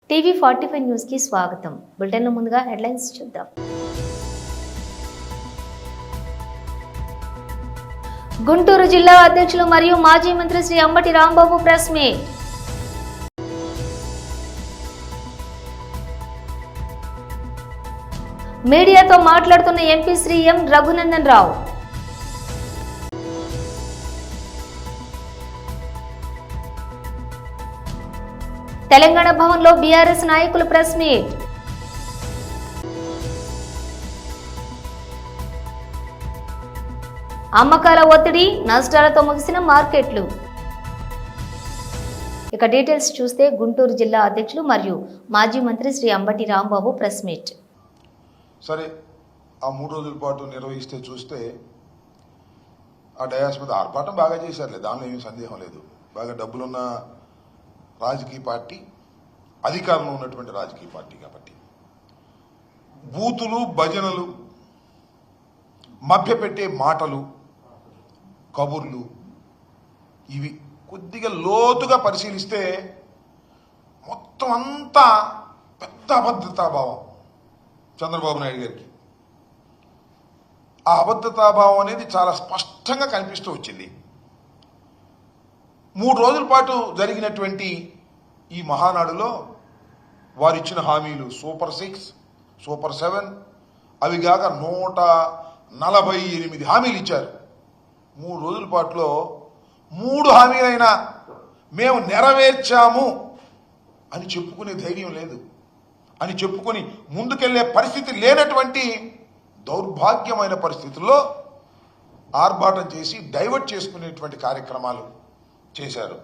టీవీ45 news కి స్వాగతం. బులెటిన్లో ముందుగా హెడ్లైన్స్ చూద్దాం. గుంటూరు జిల్లా అధ్యక్షులు మరియు మాజీ మంత్రి శ్రీ అంబటి రాంబాబు ప్రెస్ మీట్. మీడియాతో మాట్లాడుతున్న ఎంపీ శ్రీ ఎం రఘునందన్ రావు. తెలంగాణ భవన్లో బీఆర్ఎస్ నాయకులు ప్రెస్ మీట్. అమ్మకాల ఒత్తిడి, నష్టాలతో ముగిసిన మార్కెట్లు. ఇక డీటెయిల్స్ చూస్తే గుంటూరు జిల్లా అధ్యక్షులు మరియు మాజీ మంత్రి శ్రీ అంబటి రాంబాబు ప్రెస్ మీట్. సరే, ఆ 3 రోజుల పాటు నిర్వహిస్తే చూస్తే ఆ డయాస్ మీద ఆర్భాటం బాగా చేశారులే, దానిలో ఏమీ సందేహం లేదు. బాగా డబ్బులున్న రాజకీయ పార్టీ, అధికారంలో ఉన్నటువంటి రాజకీయ పార్టీ కాబట్టి బూతులు, భజనలు, మభ్యపెట్టే మాటలు, కబుర్లు, ఇవి కొద్దిగా లోతుగా పరిశీలిస్తే మొత్తం అంతా పెద్ద అభద్రతాభావం చంద్రబాబు నాయుడు గారికి. ఆ అభద్రతాభావం అనేది చాలా స్పష్టంగా కనిపిస్తూ వచ్చింది. 3 రోజుల పాటు జరిగినటువంటి ఈ మహానాడులో వారు ఇచ్చిన హామీలు సూపర్ 6, సూపర్ 7, అవి కాక 148 హామీలు ఇచ్చారు. 3 రోజుల పాటులో 3 హామీలైనా మేము నెరవేర్చాము అని చెప్పుకునే ధైర్యం లేదు, అని చెప్పుకొని ముందుకెళ్లే పరిస్థితి లేనటువంటి దౌర్భాగ్యమైన పరిస్థితుల్లో ఆర్భాటం చేసి డైవర్ట్ చేసుకునేటువంటి కార్యక్రమాలు చేశారు.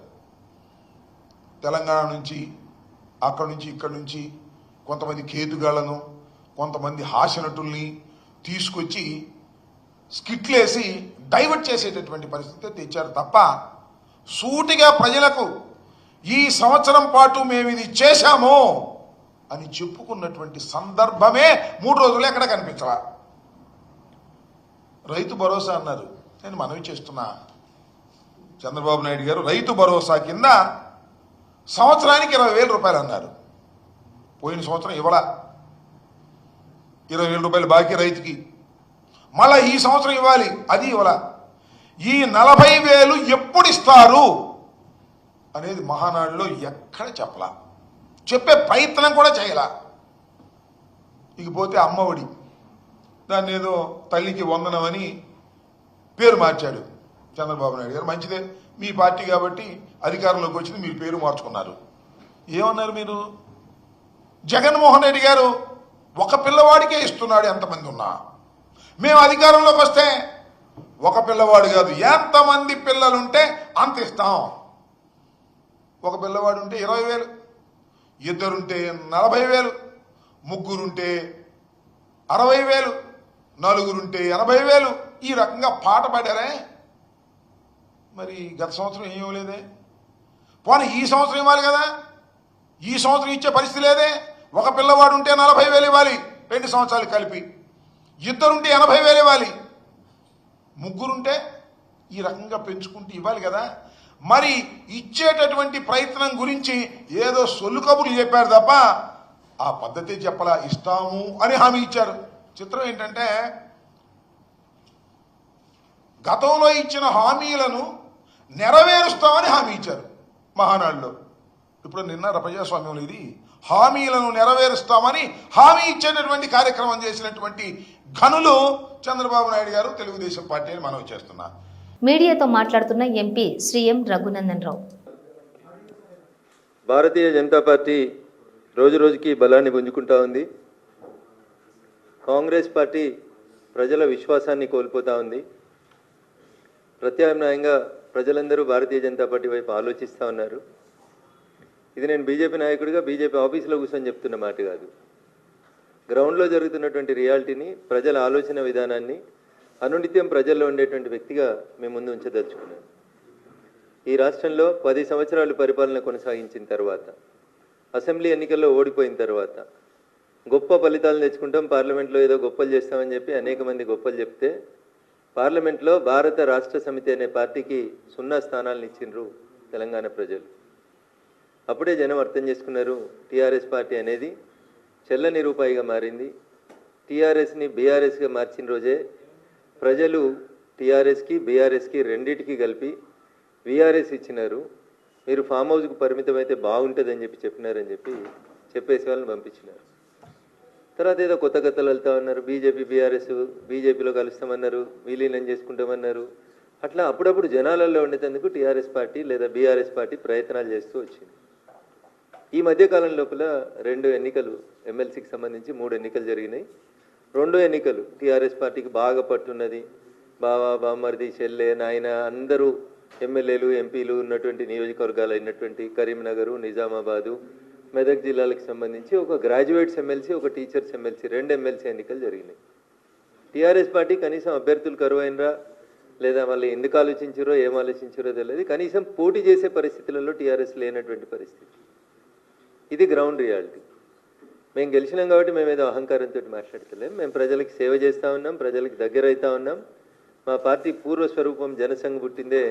తెలంగాణ నుంచి, అక్కడి నుంచి, ఇక్కడి నుంచి కొంతమంది కేతుగాళ్లను, కొంతమంది హాస్యనటుల్ని తీసుకొచ్చి స్కిట్లేసి డైవర్ట్ చేసేటటువంటి పరిస్థితి తెచ్చారు తప్ప సూటిగా ప్రజలకు ఈ సంవత్సరం పాటు మేము ఇది చేశాము అని చెప్పుకున్నటువంటి సందర్భమే 3 రోజులు ఎక్కడ కనిపించవా. రైతు భరోసా అన్నారు. నేను మనవి చేస్తున్నా, చంద్రబాబు నాయుడు గారు రైతు భరోసా కింద సంవత్సరానికి 20,000 రూపాయలు అన్నారు. పోయిన సంవత్సరం ఇవ్వలా, 20,000 రూపాయలు బాకీ రైతుకి. మళ్ళా ఈ సంవత్సరం ఇవ్వాలి, అది ఇవ్వలా. ఈ 40,000 ఎప్పుడు ఇస్తారు అనేది మహానాడులో ఎక్కడ చెప్పలా, చెప్పే ప్రయత్నం కూడా చేయలా. ఇకపోతే అమ్మఒడి, దాన్ని ఏదో తల్లికి వందనమని పేరు మార్చాడు చంద్రబాబు నాయుడు గారు. మంచిదే, మీ పార్టీ కాబట్టి అధికారంలోకి వచ్చింది, మీరు పేరు మార్చుకున్నారు. ఏమన్నారు మీరు? జగన్మోహన్ రెడ్డి గారు ఒక పిల్లవాడికే ఇస్తున్నాడు ఎంతమంది ఉన్నా, మేము అధికారంలోకి వస్తే ఒక పిల్లవాడు కాదు, ఎంతమంది పిల్లలుంటే అంత ఇస్తాం. ఒక పిల్లవాడు ఉంటే 20,000, ఇద్దరుంటే 40,000, ముగ్గురుంటే 60,000, నలుగురుంటే 80,000. ఈ రకంగా పాట పాడారే. మరి గత సంవత్సరం ఏం ఇవ్వలేదే? పోనీ ఈ సంవత్సరం ఇవ్వాలి కదా, ఈ సంవత్సరం ఇచ్చే పరిస్థితి లేదే. ఒక పిల్లవాడు ఉంటే 40,000 ఇవ్వాలి 2 సంవత్సరాలు కలిపి, ఇద్దరుంటే 80,000 ఇవ్వాలి, ముగ్గురుంటే ఈ రకంగా పెంచుకుంటూ ఇవ్వాలి కదా. మరి ఇచ్చేటటువంటి ప్రయత్నం గురించి ఏదో సొల్లు కబుర్లు చెప్పారు తప్ప ఆ పద్ధతి చెప్పలా. ఇస్తాము అని హామీ ఇచ్చారు. చిత్రం ఏంటంటే గతంలో ఇచ్చిన హామీలను నెరవేరుస్తామని హామీ ఇచ్చారు మహానాడులో. ఇప్పుడు నిన్న ప్రజాస్వామ్యంలో ఇది హామీలను నెరవేరుస్తామని హామీ ఇచ్చేటటువంటి కార్యక్రమం చేసినటువంటి ఘనులు చంద్రబాబు నాయుడు గారు, తెలుగుదేశం పార్టీ అని మనవి చేస్తున్నా. మీడియాతో మాట్లాడుతున్న ఎంపీ శ్రీ ఎం రఘునందన్ రావు. భారతీయ జనతా పార్టీ రోజు రోజుకి బలాన్ని పుంజుకుంటా ఉంది. కాంగ్రెస్ పార్టీ ప్రజల విశ్వాసాన్ని కోల్పోతూ ఉంది. ప్రత్యామ్నాయంగా ప్రజలందరూ భారతీయ జనతా పార్టీ వైపు ఆలోచిస్తూ ఉన్నారు. ఇది నేను బీజేపీ నాయకుడిగా బీజేపీ ఆఫీసులో కూర్చొని చెప్తున్న మాట కాదు. గ్రౌండ్లో జరుగుతున్నటువంటి రియాలిటీని, ప్రజల ఆలోచన విధానాన్ని అనునిత్యం ప్రజల్లో ఉండేటువంటి వ్యక్తిగా మేము ముందు ఉంచదలుచుకున్నాను. ఈ రాష్ట్రంలో 10 సంవత్సరాలు పరిపాలన కొనసాగించిన తర్వాత, అసెంబ్లీ ఎన్నికల్లో ఓడిపోయిన తర్వాత గొప్ప ఫలితాలు తెచ్చుకుంటాం, పార్లమెంట్లో ఏదో గొప్పలు చేస్తామని చెప్పి అనేక మంది గొప్పలు చెప్తే పార్లమెంట్లో భారత రాష్ట్ర సమితి అనే పార్టీకి 0 స్థానాలను ఇచ్చిండ్రు తెలంగాణ ప్రజలు. అప్పుడే జనం అర్థం చేసుకున్నారు టీఆర్ఎస్ పార్టీ అనేది చెల్లని రూపాయిగా మారింది. టీఆర్ఎస్ని బీఆర్ఎస్గా మార్చిన రోజే ప్రజలు టీఆర్ఎస్కి బీఆర్ఎస్కి రెండింటికి కలిపి వీఆర్ఎస్ ఇచ్చినారు. మీరు ఫామ్ హౌస్కు పరిమితమైతే బాగుంటుందని చెప్పినారని చెప్పేసి వాళ్ళని పంపించినారు. తర్వాత ఏదో కొత్త కథలు వెళ్తా ఉన్నారు. బీజేపీ బీఆర్ఎస్ బీజేపీలో కలుస్తామన్నారు, విలీనం చేసుకుంటామన్నారు. అట్లా అప్పుడప్పుడు జనాలలో ఉండేందుకు టీఆర్ఎస్ పార్టీ లేదా బీఆర్ఎస్ పార్టీ ప్రయత్నాలు చేస్తూ వచ్చింది. ఈ మధ్యకాలం లోపల 2 ఎన్నికలు ఎమ్మెల్సీకి సంబంధించి 3 ఎన్నికలు జరిగినాయి. 2 ఎన్నికలు టీఆర్ఎస్ పార్టీకి బాగా పట్టున్నది. బావా బామ్మర్ది చెల్లె నాయన అందరూ ఎమ్మెల్యేలు ఎంపీలు ఉన్నటువంటి నియోజకవర్గాలు అయినటువంటి కరీంనగరు, నిజామాబాదు, మెదక్ జిల్లాలకు సంబంధించి ఒక గ్రాడ్యుయేట్స్ ఎమ్మెల్సీ, ఒక టీచర్స్ ఎమ్మెల్సీ, 2 ఎమ్మెల్సీ ఎన్నికలు జరిగినాయి. టీఆర్ఎస్ పార్టీ కనీసం అభ్యర్థులు కరువైనరా లేదా వాళ్ళు ఎందుకు ఆలోచించారో ఏం ఆలోచించారో తెలియదు. కనీసం పోటీ చేసే పరిస్థితులలో టీఆర్ఎస్ లేనటువంటి పరిస్థితి. ఇది గ్రౌండ్ రియాలిటీ. మేము గెలిచినాం కాబట్టి మేము ఏదో అహంకారంతో మాట్లాడతలేం. మేము ప్రజలకు సేవ చేస్తూ ఉన్నాం, ప్రజలకు దగ్గర అవుతా ఉన్నాం. మా పార్టీ పూర్వస్వరూపం జనసంఘ పుట్టిందే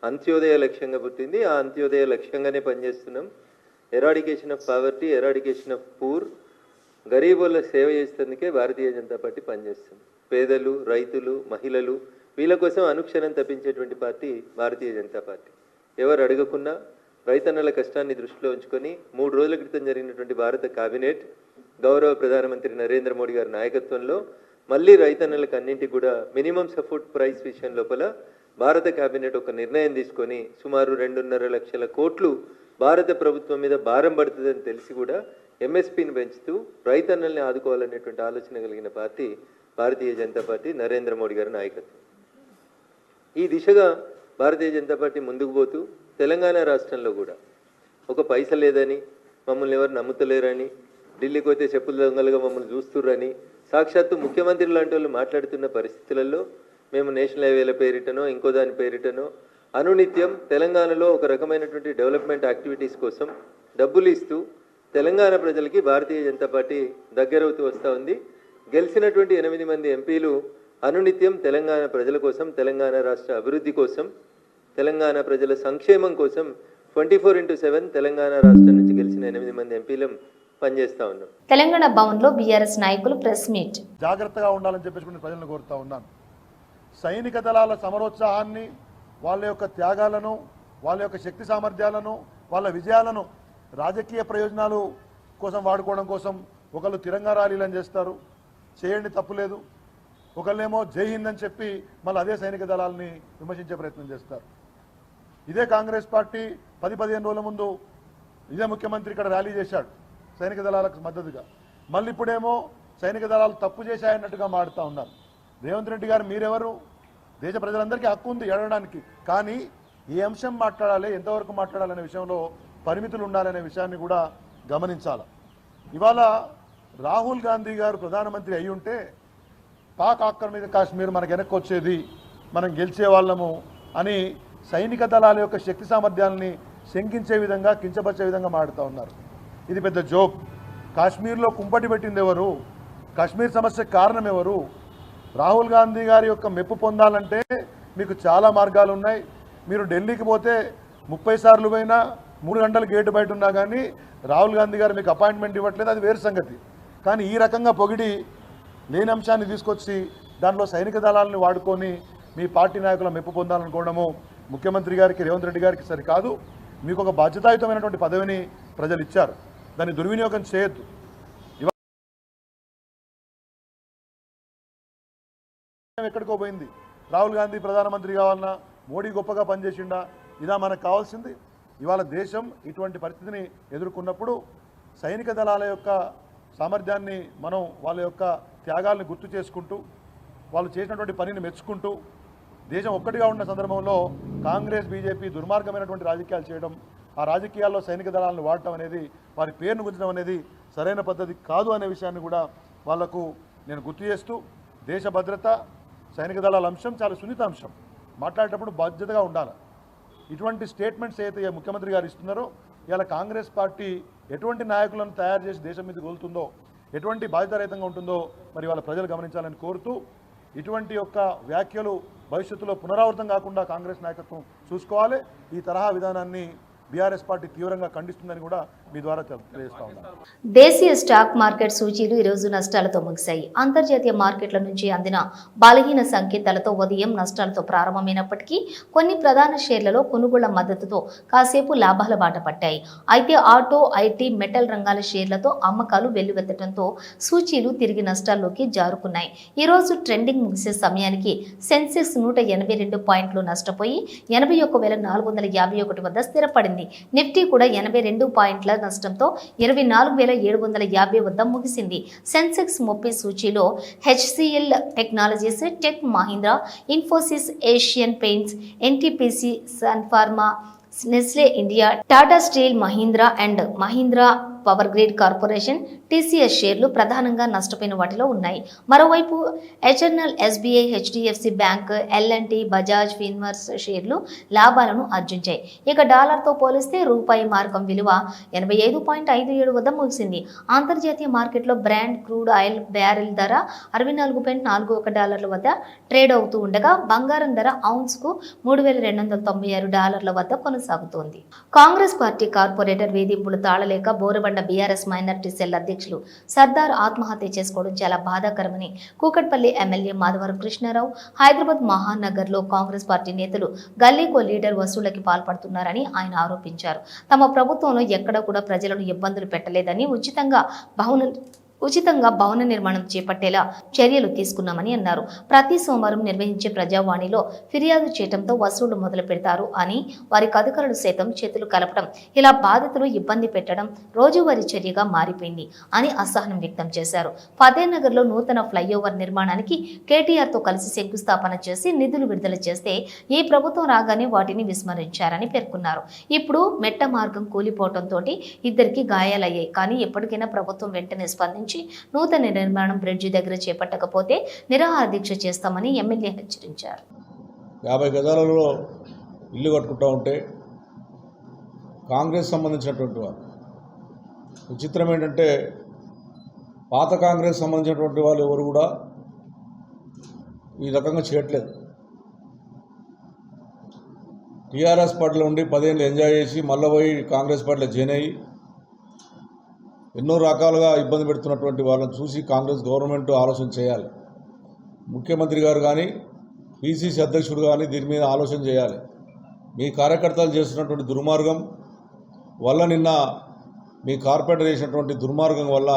అంత్యోదయ లక్ష్యంగా పుట్టింది. ఆ అంత్యోదయ లక్ష్యంగానే పనిచేస్తున్నాం. Eradication of poverty, eradication of poor, గరీబుల సేవ చేసేందుకే భారతీయ జనతా పార్టీ పనిచేస్తుంది. పేదలు, రైతులు, మహిళలు వీళ్ళ కోసం అనుక్షణం తప్పించేటువంటి పార్టీ భారతీయ జనతా పార్టీ. ఎవరు అడగకున్నా రైతన్నల కష్టాన్ని దృష్టిలో ఉంచుకొని 3 రోజుల క్రితం జరిగినటువంటి భారత కేబినెట్ గౌరవ ప్రధానమంత్రి నరేంద్ర మోడీ గారి నాయకత్వంలో మళ్ళీ రైతన్నలకు అన్నింటికి కూడా మినిమం సపోర్ట్ ప్రైస్ విషయం లోపల భారత కేబినెట్ ఒక నిర్ణయం తీసుకొని సుమారు 2.5 లక్షల కోట్లు భారత ప్రభుత్వం మీద భారం పడుతుందని తెలిసి కూడా ఎంఎస్పీని పెంచుతూ రైతన్నల్ని ఆదుకోవాలనేటువంటి ఆలోచన కలిగిన పార్టీ భారతీయ జనతా పార్టీ, నరేంద్ర మోడీ గారి నాయకత్వం. ఈ దిశగా భారతీయ జనతా పార్టీ ముందుకు పోతూ తెలంగాణ రాష్ట్రంలో కూడా ఒక పైస లేదని, మమ్మల్ని ఎవరు నమ్ముతలేరని, ఢిల్లీకి పోతే చెప్పుల దొంగలుగా మమ్మల్ని చూస్తుర్రని సాక్షాత్తు ముఖ్యమంత్రి లాంటి వాళ్ళు మాట్లాడుతున్న పరిస్థితులలో మేము నేషనల్ హైవేల పేరిటనో ఇంకో దాని పేరిటనో అనునిత్యం తెలంగాణలో ఒక రకమైనటువంటి డెవలప్మెంట్ యాక్టివిటీస్ కోసం డబ్బులు ఇస్తూ తెలంగాణ ప్రజలకి భారతీయ జనతా పార్టీ దగ్గరవుతూ వస్తూ ఉంది. గెలిచినటువంటి 8 మంది ఎంపీలు అనునిత్యం తెలంగాణ ప్రజల కోసం, తెలంగాణ రాష్ట్ర అభివృద్ధి కోసం, తెలంగాణ ప్రజల సంక్షేమం కోసం 24/7 తెలంగాణ రాష్ట్రం నుంచి గెలిచిన 8 మంది ఎంపీలం పనిచేస్తా ఉన్నాం. తెలంగాణ భవన్లో బీఆర్ఎస్ నాయకులు ప్రెస్ మీట్. జాగ్రత్తగా ఉండాలని చెప్పేసి ప్రజలను కోరుతా ఉన్నాను. సైనిక దళాల సమరోత్సాహాన్ని, వాళ్ళ యొక్క త్యాగాలను, వాళ్ళ యొక్క శక్తి సామర్థ్యాలను, వాళ్ళ విజయాలను రాజకీయ ప్రయోజనాలు కోసం వాడుకోవడం కోసం ఒకళ్ళు తిరంగా ర్యాలీలను చేస్తారు. చేయండి, తప్పులేదు. ఒకళ్ళేమో జై హింద్ అని చెప్పి మళ్ళీ అదే సైనిక దళాలని విమర్శించే ప్రయత్నం చేస్తారు. ఇదే కాంగ్రెస్ పార్టీ 10-15 రోజుల ముందు ఇదే ముఖ్యమంత్రి ఇక్కడ ర్యాలీ చేశాడు సైనిక దళాలకు మద్దతుగా. మళ్ళీ ఇప్పుడేమో సైనిక దళాలు తప్పు చేశాయన్నట్టుగా మాడుతూ ఉన్నారు. రేవంత్ రెడ్డి గారు మీరెవరు? దేశ ప్రజలందరికీ హక్కు ఉంది అడగడానికి. కానీ ఏ అంశం మాట్లాడాలి, ఎంతవరకు మాట్లాడాలనే విషయంలో పరిమితులు ఉండాలనే విషయాన్ని కూడా గమనించాలి. ఇవాళ రాహుల్ గాంధీ గారు ప్రధానమంత్రి అయి ఉంటే పాక్ ఆక్రమిత కాశ్మీర్ మనకు వెనక్కి వచ్చేది, మనం గెలిచే వాళ్ళము అని సైనిక దళాల యొక్క శక్తి సామర్థ్యాలని శంకించే విధంగా, కించపరిచే విధంగా మాడుతూ ఉన్నారు. ఇది పెద్ద జోక్. కాశ్మీర్లో కుంపటి పెట్టింది ఎవరు? కాశ్మీర్ సమస్యకు కారణం ఎవరు? రాహుల్ గాంధీ గారి యొక్క మెప్పు పొందాలంటే మీకు చాలా మార్గాలు ఉన్నాయి. మీరు ఢిల్లీకి పోతే 30 సార్లు పోయినా 3 గంటలు గేటు బయట ఉన్నా కానీ రాహుల్ గాంధీ గారు మీకు అపాయింట్మెంట్ ఇవ్వట్లేదు, అది వేరు సంగతి. కానీ ఈ రకంగా పొగిడి లేని అంశాన్ని తీసుకొచ్చి దానిలో సైనిక దళాలను వాడుకొని మీ పార్టీ నాయకుల మెప్పు పొందాలనుకోవడము ముఖ్యమంత్రి గారికి, రేవంత్ రెడ్డి గారికి సరికాదు. మీకు ఒక బాధ్యతాయుతమైనటువంటి పదవిని ప్రజలు ఇచ్చారు, దాన్ని దుర్వినియోగం చేయొద్దు. ఎక్కడికో పోయింది. రాహుల్ గాంధీ ప్రధానమంత్రి కావాలన్నా, మోడీ గొప్పగా పనిచేసిండా, ఇదా మనకు కావాల్సింది? ఇవాళ దేశం ఇటువంటి పరిస్థితిని ఎదుర్కొన్నప్పుడు సైనిక దళాల యొక్క సామర్థ్యాన్ని మనం, వాళ్ళ యొక్క త్యాగాలను గుర్తు చేసుకుంటూ, వాళ్ళు చేసినటువంటి పనిని మెచ్చుకుంటూ, దేశం ఒక్కటిగా ఉన్న సందర్భంలో కాంగ్రెస్, బీజేపీ దుర్మార్గమైనటువంటి రాజకీయాలు చేయడం, ఆ రాజకీయాల్లో సైనిక దళాలను వాడటం అనేది, వారి పేరును గుర్తించడం అనేది సరైన పద్ధతి కాదు అనే విషయాన్ని కూడా వాళ్లకు నేను గుర్తు చేస్తూ, దేశ భద్రత, సైనిక దళాల అంశం చాలా సున్నిత అంశం. మాట్లాడేటప్పుడు బాధ్యతగా ఉండాలి. ఇటువంటి స్టేట్మెంట్స్ అయితే ముఖ్యమంత్రి గారు ఇస్తున్నారో, ఇలా కాంగ్రెస్ పార్టీ ఎటువంటి నాయకులను తయారు చేసి దేశం మీద కోలుతుందో, ఎటువంటి బాధ్యతారహితంగా ఉంటుందో మరి వాళ్ళ ప్రజలు గమనించాలని కోరుతూ, ఇటువంటి యొక్క వ్యాఖ్యలు భవిష్యత్తులో పునరావృతం కాకుండా కాంగ్రెస్ నాయకత్వం చూసుకోవాలి. ఈ తరహా విధానాన్ని బీఆర్ఎస్ పార్టీ తీవ్రంగా ఖండిస్తుందని కూడా మీ ద్వారా తెలియజేస్తా ఉన్నాను. దేశీయ స్టాక్ మార్కెట్ సూచీలు ఈరోజు నష్టాలతో ముగిశాయి. అంతర్జాతీయ మార్కెట్ల నుంచి అందిన బలహీన సంకేతాలతో ఉదయం నష్టాలతో ప్రారంభమైనప్పటికీ కొన్ని ప్రధాన షేర్లలో కొనుగోళ్ల మద్దతుతో కాసేపు లాభాల బాట పట్టాయి. అయితే ఆటో, ఐటీ, మెటల్ రంగాల షేర్లతో అమ్మకాలు వెల్లువెత్తడంతో సూచీలు తిరిగి నష్టాల్లోకి జారుకున్నాయి. ఈరోజు ట్రెండింగ్ ముగిసే సమయానికి సెన్సెక్స్ 182 పాయింట్లు నష్టపోయి 81,451 వద్ద స్థిరపడింది. నిఫ్టీ కూడా 82 పాయింట్ల నష్టంతో 24,750 వద్ద ముగిసింది. సెన్సెక్స్ 30 సూచీలో HCL Technologies, tech Mahindra, Infosys, Asian Paints, NTPC, Sun Pharma, Nestle India, Tata steel, Mahindra and Mahindra power grid corporation, TCS షేర్లు ప్రధానంగా నష్టపోయిన వాటిలో ఉన్నాయి. మరోవైపు HNL, SBI, HDFC bank, LNT, Bajaj Finserv షేర్లు లాభాలను ఆర్జించాయి. ఇక డాలర్తో పోలిస్తే రూపాయి మార్కం విలువ 85.57 వద్ద ముగిసింది. అంతర్జాతీయ మార్కెట్లో బ్రాండ్ క్రూడ్ ఆయిల్ బ్యారెల్ ధర $64.41 వద్ద ట్రేడ్ అవుతూ ఉండగా బంగారం ధర ఔన్స్కు $3,296 వద్ద కొనసాగుతోంది. కాంగ్రెస్ పార్టీ కార్పొరేటర్ వేధింపులు తాళలేక బోరబండ బీఆర్ఎస్ మైనారిటీ సెల్ అధ్యక్షులు సర్దార్ ఆత్మహత్య చేసుకోవడం చాలా బాధాకరమని కూకట్పల్లి ఎమ్మెల్యే మాధవరం కృష్ణారావు, హైదరాబాద్ మహానగర్లో కాంగ్రెస్ పార్టీ నేతలు గల్లీకో లీడర్ వసూళ్లకి పాల్పడుతున్నారని ఆయన ఆరోపించారు. తమ ప్రభుత్వంలో ఎక్కడా కూడా ప్రజలను ఇబ్బందులు పెట్టలేదని, ఉచితంగా భవన నిర్మాణం చేపట్టేలా చర్యలు తీసుకున్నామని అన్నారు. ప్రతి సోమవారం నిర్వహించే ప్రజావాణిలో ఫిర్యాదు చేయడంతో వసూళ్లు మొదలు పెడతారు అని, వారికి అధికారులు సైతం చేతులు కలపడం, ఇలా బాధితులు ఇబ్బంది పెట్టడం రోజువారీ చర్యగా మారిపోయింది అని అసహనం వ్యక్తం చేశారు. ఫతేనగర్లో నూతన ఫ్లైఓవర్ నిర్మాణానికి కేటీఆర్తో కలిసి శంకుస్థాపన చేసి నిధులు విడుదల చేస్తే ఈ ప్రభుత్వం రాగానే వాటిని విస్మరించారని పేర్కొన్నారు. ఇప్పుడు మెట్ట మార్గం కూలిపోవడంతో ఇద్దరికి గాయాలయ్యాయి. కానీ ఎప్పటికైనా ప్రభుత్వం వెంటనే స్పందించి నూతన నిర్మాణం బ్రిడ్జి దగ్గర చేపట్టకపోతే నిరాహార దీక్ష చేస్తామని ఎమ్మెల్యే హెచ్చరించారు. 50 గజాలలో ఇల్లు కట్టుకుంటూ ఉంటే కాంగ్రెస్ సంబంధించినటువంటి వారు, విచిత్రం ఏంటంటే పాత కాంగ్రెస్ సంబంధించినటువంటి వాళ్ళు ఎవరు కూడా ఈ రకంగా చేయట్లేదు. టీఆర్ఎస్ పార్టీలో ఉండి 10 ఏళ్ళు ఎంజాయ్ చేసి మళ్ళీ పోయి కాంగ్రెస్ పార్టీలో జాయిన్ అయ్యి ఎన్నో రకాలుగా ఇబ్బంది పెడుతున్నటువంటి వాళ్ళని చూసి కాంగ్రెస్ గవర్నమెంట్ ఆలోచన చేయాలి. ముఖ్యమంత్రి గారు కానీ, పిసిసి అధ్యక్షుడు కానీ దీని మీద ఆలోచన చేయాలి. మీ కార్యకర్తలు చేస్తున్నటువంటి దుర్మార్గం వల్ల, నిన్న మీ కార్పొరేటర్ చేసినటువంటి దుర్మార్గం వల్ల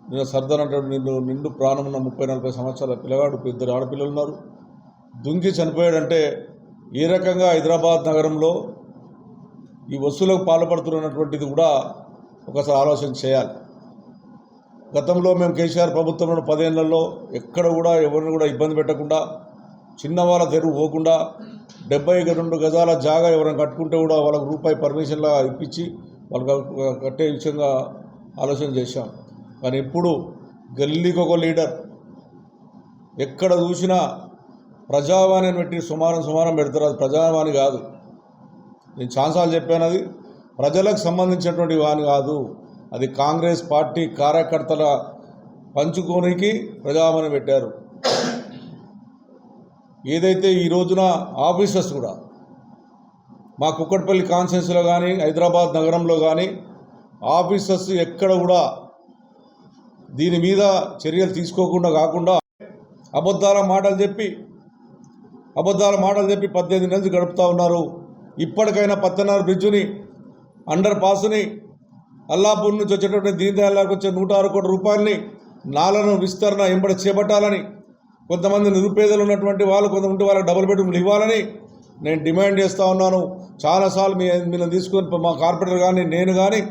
నిన్న సర్దార్ అంటే నిండు ప్రాణం ఉన్న 30-40 సంవత్సరాల పిల్లగాడు, 2 ఆడపిల్లలు ఉన్నారు, దుంకి చనిపోయాడంటే ఏ రకంగా హైదరాబాద్ నగరంలో ఈ వసూలకు పాల్పడుతున్నటువంటిది కూడా ఒకసారి ఆలోచన చేయాలి. గతంలో మేము కేసీఆర్ ప్రభుత్వంలో 10 ఏళ్లలో ఎక్కడ కూడా ఎవరిని కూడా ఇబ్బంది పెట్టకుండా, చిన్నవాళ్ళ తెరువు పోకుండా 72 గజాల జాగా ఎవరైనా కట్టుకుంటే కూడా వాళ్ళకు రూపాయి పర్మిషన్లా ఇప్పించి వాళ్ళకి కట్టే విషయంగా ఆలోచన చేశాం. కానీ ఇప్పుడు గల్లీకి ఒక లీడర్, ఎక్కడ చూసినా ప్రజావాణి పెట్టి సుమారం పెడతారు. అది ప్రజావాణి కాదు. నేను చాలాసార్లు చెప్పాను, అది ప్రజలకు సంబంధించినటువంటి వాణి కాదు. అది కాంగ్రెస్ పార్టీ కార్యకర్తల పంచుకోనికి ప్రజావాణి పెట్టారు. ఏదైతే ఈ రోజున ఆఫీసర్స్ కూడా మా కుక్కట్పల్లి కాన్స్టిట్యున్సీలో కానీ, హైదరాబాద్ నగరంలో కానీ ఆఫీసర్స్ ఎక్కడ కూడా దీని మీద చర్యలు తీసుకోకుండా కాకుండా అబద్ధాల మాటలు చెప్పి 18 నెలలు గడుపుతూ ఉన్నారు. ఇప్పటికైనా పత్తనార్ బ్రిడ్జిని, అండర్ పాస్ని, అల్లాపూర్ నుంచి వచ్చేటటువంటి దీన్ దయాళకి వచ్చే 106 కోట్ల రూపాయలని నాలను విస్తరణ ఎంబడి చేపట్టాలని, కొంతమంది నిరుపేదలు ఉన్నటువంటి వాళ్ళు కొంతమంది వాళ్ళకి డబుల్ బెడ్రూమ్లు ఇవ్వాలని నేను డిమాండ్ చేస్తూ ఉన్నాను. చాలాసార్లు మీరు తీసుకొని మా కార్పొరేటర్ కానీ, నేను కానీ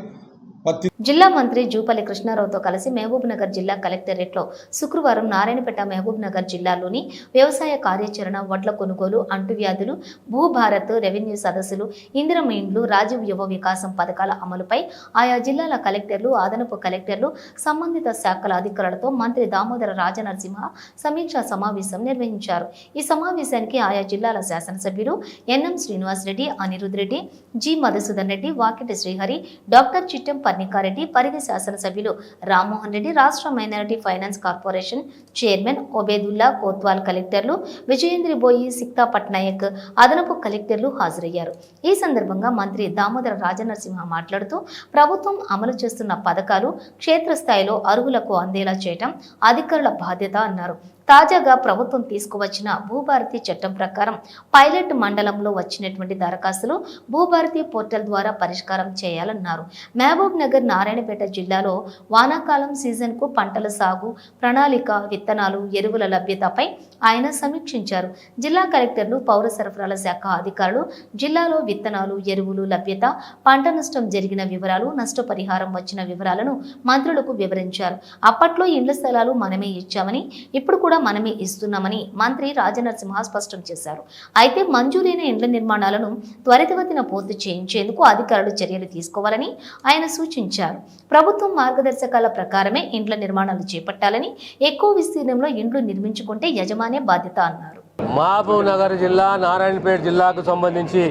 జిల్లా మంత్రి జూపల్లి కృష్ణారావుతో కలిసి మహబూబ్ నగర్ జిల్లా కలెక్టరేట్లో శుక్రవారం నారాయణపేట, మహబూబ్ నగర్ జిల్లాలోని వ్యవసాయ కార్యాచరణ, వడ్ల కొనుగోలు, అంటువ్యాధులు, భూభారత్, రెవెన్యూ సదస్సులు, ఇందిరమ్మ ఇండ్లు, రాజీవ్ యువ వికాసం పథకాల అమలుపై ఆయా జిల్లాల కలెక్టర్లు, అదనపు కలెక్టర్లు, సంబంధిత శాఖల అధికారులతో మంత్రి దామోదర రాజనరసింహ సమీక్షా సమావేశం నిర్వహించారు. ఈ సమావేశానికి ఆయా జిల్లాల శాసనసభ్యులు NM Srinivas Reddy, Anirudh Reddy, G Madhusudan Reddy, Vakiti Srihari, doctor Chittempalli కర్ణికారెడ్డి, Parigi శాసనసభ్యులు రామ్మోహన్ రెడ్డి, రాష్ట్ర minority finance corporation chairman Obaidullah Kotwal, కలెక్టర్లు విజయేంద్ర బోయి, సిక్తా పట్నాయక్, అదనపు కలెక్టర్లు హాజరయ్యారు. ఈ సందర్భంగా మంత్రి దామోదర రాజనరసింహ మాట్లాడుతూ ప్రభుత్వం అమలు చేస్తున్న పథకాలు క్షేత్రస్థాయిలో అర్హులకు అందేలా చేయటం అధికారుల బాధ్యత అన్నారు. తాజాగా ప్రభుత్వం తీసుకువచ్చిన భూభారతి చట్టం ప్రకారం పైలట్ మండలంలో వచ్చినటువంటి దరఖాస్తులు భూభారతి పోర్టల్ ద్వారా పరిష్కారం చేయాలన్నారు. మహబూబ్ నగర్, నారాయణపేట జిల్లాలో వానాకాలం సీజన్కు పంటల సాగు ప్రణాళిక, విత్తనాలు, ఎరువుల లభ్యతపై ఆయన సమీక్షించారు. జిల్లా కలెక్టర్లు, పౌర సరఫరాల శాఖ అధికారులు జిల్లాలో విత్తనాలు, ఎరువులు లభ్యత, పంట నష్టం జరిగిన వివరాలు, నష్టపరిహారం వచ్చిన వివరాలను మంత్రులకు వివరించారు. అప్పట్లో ఇండ్ల స్థలాలు మనమే ఇచ్చామని, ఇప్పుడు కూడా మనమే ఇస్తున్నామని మంత్రి రాజనరసింహ స్పష్టం చేశారు. అయితే మంజూరైన ఇండ్ల నిర్మాణాలను త్వరితగతిన పూర్తి చేయించేందుకు అధికారులు చర్యలు తీసుకోవాలని ఆయన సూచించారు. ప్రభుత్వం మార్గదర్శకాల ప్రకారమే ఇండ్ల నిర్మాణాలు చేపట్టాలని, ఎక్కువ విస్తీర్ణంలో ఇండ్లు నిర్మించుకుంటే యజమానే బాధ్యత అన్నారు. మహబూబ్ నగర్ జిల్లా, నారాయణపేట జిల్లాకు సంబంధించి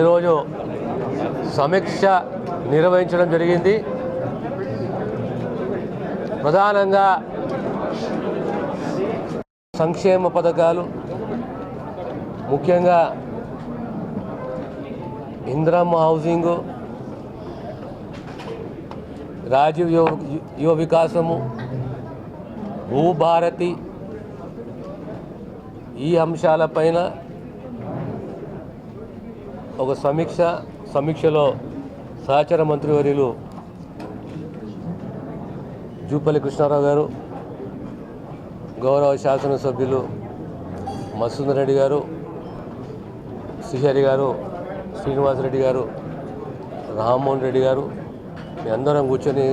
ఈరోజు సమీక్ష నిర్వహించడం జరిగింది. ప్రధానంగా సంక్షేమ పథకాలు, ముఖ్యంగా ఇందిరమ్మ హౌసింగు, రాజీవ్ యువ వికాసము, భూభారతి, ఈ అంశాలపైన ఒక సమీక్షలో సహచర మంత్రివర్యులు జూపల్లి కృష్ణారావు గారు, గౌరవ శాసనసభ్యులు మసూద్ రెడ్డి గారు, శ్రీహరి గారు, శ్రీనివాసరెడ్డి గారు, రామ్మోహన్ రెడ్డి గారు, మీ అందరం కూర్చొని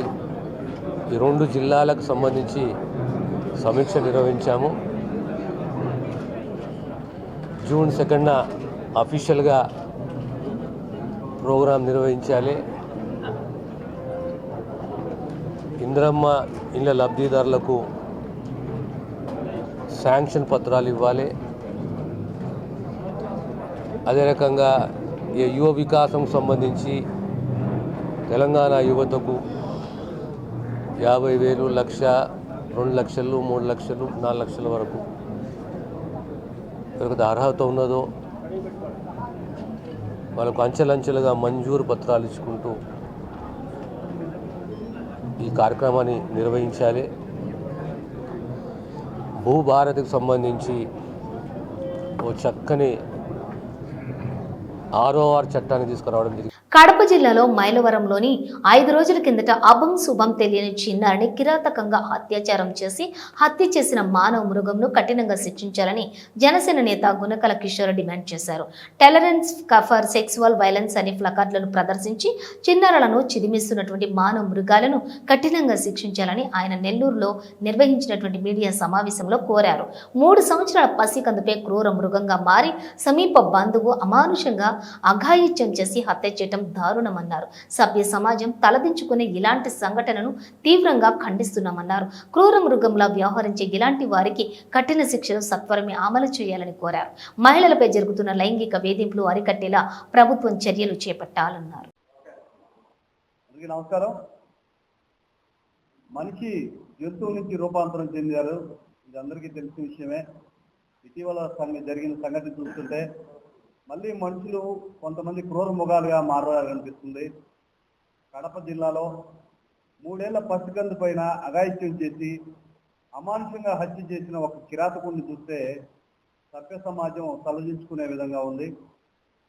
ఈ 2 జిల్లాలకు సంబంధించి సమీక్ష నిర్వహించాము. జూన్ 2న అఫీషియల్గా ప్రోగ్రాం నిర్వహించాలి. ఇందిరమ్మ ఇళ్ళ లబ్ధిదారులకు శాంక్షన్ పత్రాలు ఇవ్వాలి. అదే రకంగా ఈ యువ వికాసం సంబంధించి తెలంగాణ యువతకు 50,000, 1,00,000, 2 లక్షలు, 3 లక్షలు, 4 లక్షల వరకు ఎవరికి అర్హత ఉన్నదో వాళ్ళకు అంచెలంచెలుగా మంజూరు పత్రాలు ఇచ్చుకుంటూ ఈ కార్యక్రమాన్ని నిర్వహించాలి. భూభారతికి సంబంధించి ఓ చక్కని ROR చట్టాన్ని తీసుకురావడం జరిగింది. కడప జిల్లాలో మైలవరంలోని 5 రోజుల కిందట అభం శుభం తెలియని చిన్నారిని కిరాతకంగా అత్యాచారం చేసి హత్య చేసిన మానవ మృగంను కఠినంగా శిక్షించాలని జనసేన నేత గుణకల కిషోర్ డిమాండ్ చేశారు. టాలరెన్స్ ఫర్ సెక్సువల్ వైలెన్స్ అనే ప్లకార్డులను ప్రదర్శించి చిన్నారులను చిదిమిస్తున్నటువంటి మానవ మృగాలను కఠినంగా శిక్షించాలని ఆయన నెల్లూరులో నిర్వహించినటువంటి మీడియా సమావేశంలో కోరారు. 3 సంవత్సరాల పసికందుపై క్రూర మృగంగా మారి సమీప బంధువు అమానుషంగా అఘాయిత్యం చేసి హత్య చేయడం దారుణమన్నారు. సభ్య సమాజం తలదించుకునే ఇలాంటి సంఘటనను తీవ్రంగా ఖండిస్తున్నామన్నారు. క్రూర మృగంలా వ్యవహరించే ఇలాంటి వారికి కఠిన శిక్షలు సత్వరమే అమలు చేయాలని కోరారు. మహిళలపై జరుగుతున్న లైంగిక వేధింపులు అరికట్టేలా ప్రభుత్వం చర్యలు చేపట్టాలన్నారు. నమస్కారం. మనిషి జంతువు నుంచి రూపాంతరం చెందారు, ఇది అందరికీ తెలిసిన విషయమే. ఇటీవల జరిగిన సంగతి చూస్తుంటే మళ్ళీ మనుషులు కొంతమంది క్రూర మృగాలుగా మారాలనిపిస్తుంది. కడప జిల్లాలో 3 ఏళ్ల పసికందు పైన అఘాయిత్యం చేసి అమానుషంగా హత్య చేసిన ఒక కిరాతకుడిని చూస్తే సభ్య సమాజం తలదించుకునే విధంగా ఉంది.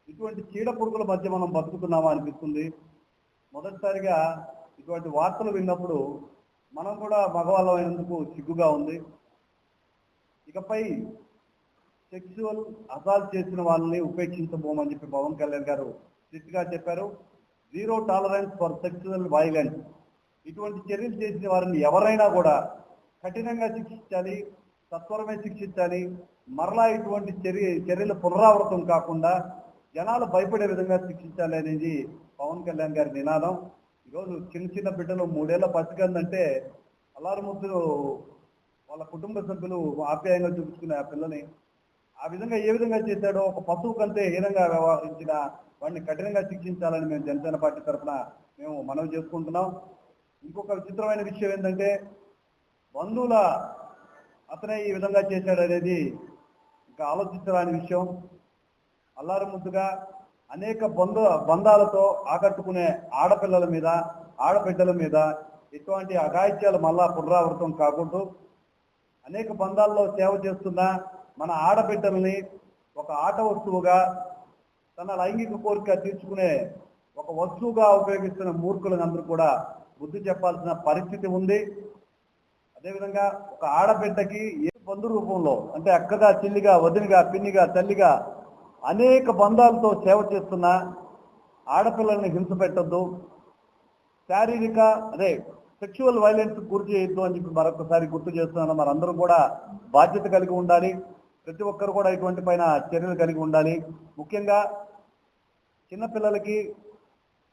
ఇటువంటి చీడ పురుగుల మధ్య మనం బతుకుతున్నామా అనిపిస్తుంది. మొదటిసారిగా ఇటువంటి వార్తలు విన్నప్పుడు మనం కూడా మగవాళ్ళమైనందుకు సిగ్గుగా ఉంది. ఇకపై సెక్సువల్ అసాల్ట్ చేసిన వాళ్ళని ఉపేక్షించబోమని చెప్పి పవన్ కళ్యాణ్ గారు స్ట్రిక్ట్గా చెప్పారు. 0 టాలరెన్స్ ఫర్ సెక్సువల్ వైలెన్స్. ఇటువంటి చర్యలు చేసిన వారిని ఎవరైనా కూడా కఠినంగా శిక్షించాలి, సత్వరమే శిక్షించాలి. మరలా ఇటువంటి చర్యలు పునరావృతం కాకుండా జనాలు భయపడే విధంగా శిక్షించాలి అనేది పవన్ కళ్యాణ్ గారి నినాదం. ఈరోజు చిన్న బిడ్డలు 3 ఏళ్ల పసికందంటే అల్లారు ముద్దులు వాళ్ళ కుటుంబ సభ్యులు ఆప్యాయంగా చూపించుకునే ఆ పిల్లని ఆ విధంగా ఏ విధంగా చేశాడో, ఒక పశువు కంటే హీనంగా వ్యవహరించిన వాడిని కఠినంగా శిక్షించాలని మేము జనసేన పార్టీ తరఫున మేము మనవి చేసుకుంటున్నాం. ఇంకొక విచిత్రమైన విషయం ఏంటంటే బంధువుల అతనే ఈ విధంగా చేశాడు అనేది ఇంకా ఆలోచించరాని విషయం. అల్లారు ముద్దుగా అనేక బంధాలతో ఆకట్టుకునే ఆడపిల్లల మీద ఆడబిడ్డల మీద ఇటువంటి అఘాయిత్యాలు మళ్ళా పునరావృతం కాకుండా అనేక బంధాల్లో సేవ చేస్తున్న మన ఆడబిడ్డల్ని ఒక ఆట వస్తువుగా తన లైంగిక కోరిక తీర్చుకునే ఒక వస్తువుగా ఉపయోగిస్తున్న మూర్ఖులందరూ కూడా బుద్ధి చెప్పాల్సిన పరిస్థితి ఉంది. అదేవిధంగా ఒక ఆడబిడ్డకి ఏ బంధు రూపంలో అంటే అక్కగా, చెల్లిగా, వదినిగా, పిన్నిగా, తల్లిగా అనేక బంధాలతో సేవ చేస్తున్న ఆడపిల్లల్ని హింస పెట్టద్దు, శారీరక సెక్షువల్ వైలెన్స్ గురి చేయొద్దు అని చెప్పి మరొకసారి గుర్తు చేస్తున్నాను. మనందరం కూడా బాధ్యత కలిగి ఉండాలి. ప్రతి ఒక్కరు కూడా ఇటువంటి పైన చర్యలు కలిగి ఉండాలి. ముఖ్యంగా చిన్నపిల్లలకి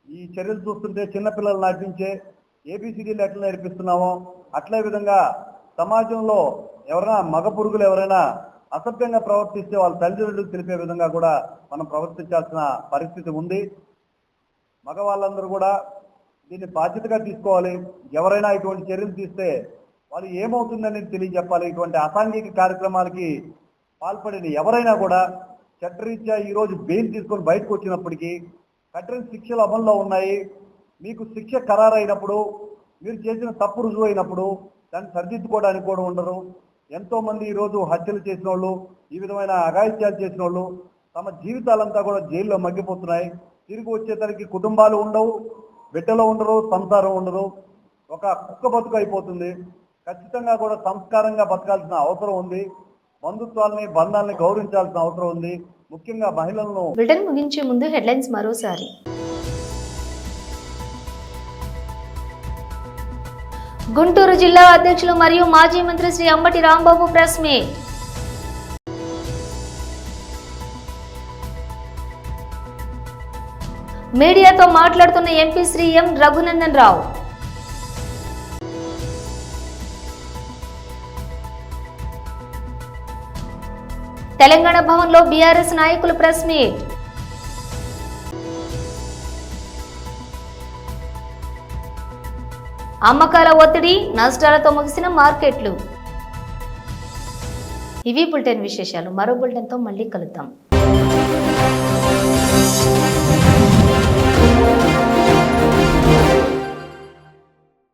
ఈ చర్యలు చూస్తుంటే చిన్నపిల్లలు నాటించే ఏబిసిడీలు ఎట్లా నేర్పిస్తున్నామో అట్లే విధంగా సమాజంలో ఎవరైనా మగ పురుగులు ఎవరైనా అసభ్యంగా ప్రవర్తిస్తే వాళ్ళ తల్లిదండ్రులకు తెలిపే విధంగా కూడా మనం ప్రవర్తించాల్సిన పరిస్థితి ఉంది. మగవాళ్ళందరూ కూడా దీన్ని బాధ్యతగా తీసుకోవాలి. ఎవరైనా ఇటువంటి చర్యలు తీస్తే వాళ్ళు ఏమవుతుందని తెలియజెప్పాలి. ఇటువంటి అసాంఘిక కార్యక్రమాలకి పాల్పడిన ఎవరైనా కూడా చట్టరీత్యా ఈరోజు బెయిల్ తీసుకొని బయటకు వచ్చినప్పటికీ కఠిన శిక్షలు అమల్లో ఉన్నాయి. మీకు శిక్ష ఖరారైనప్పుడు మీరు చేసిన తప్పు రుజువు అయినప్పుడు దాన్ని సరిదిద్దుకోవడానికి కూడా ఉండరు. ఎంతో మంది ఈరోజు హత్యలు చేసిన వాళ్ళు, ఈ విధమైన అఘాయిత్యాలు చేసిన వాళ్ళు తమ జీవితాలంతా కూడా జైల్లో మగ్గిపోతున్నాయి. తిరిగి వచ్చేసరికి కుటుంబాలు ఉండవు, బిడ్డలు ఉండరు, సంసారం ఉండదు, ఒక కుక్క బతుకు అయిపోతుంది. ఖచ్చితంగా కూడా సంస్కారంగా బతకాల్సిన అవసరం ఉంది. బంధుత్వాలని, బంధాలని గౌరవించాల్సిన అవసరం ఉంది. ముఖ్యంగా మహిళలను. బ్రిటన్ ముగించే ముందు హెడ్లైన్స్ మరోసారి. గుంటూరు జిల్లా అధ్యక్షులు మరియు మాజీ మంత్రి శ్రీ అంబటి రాంబాబు ప్రెస్ మీట్. మీడియాతో మాట్లాడుతున్న ఎంపీ శ్రీ ఎం రఘునందన్ రావు. తెలంగాణ భవన్లో బీఆర్ఎస్ నాయకులు ప్రెస్ మీట్. అమ్మకాల ఒత్తిడి, నష్టాలతో ముగిసిన మార్కెట్లు. ఇవి బులెటిన్ విశేషాలు. మరో బులెటిన్తో మళ్ళీ కలుద్దాం.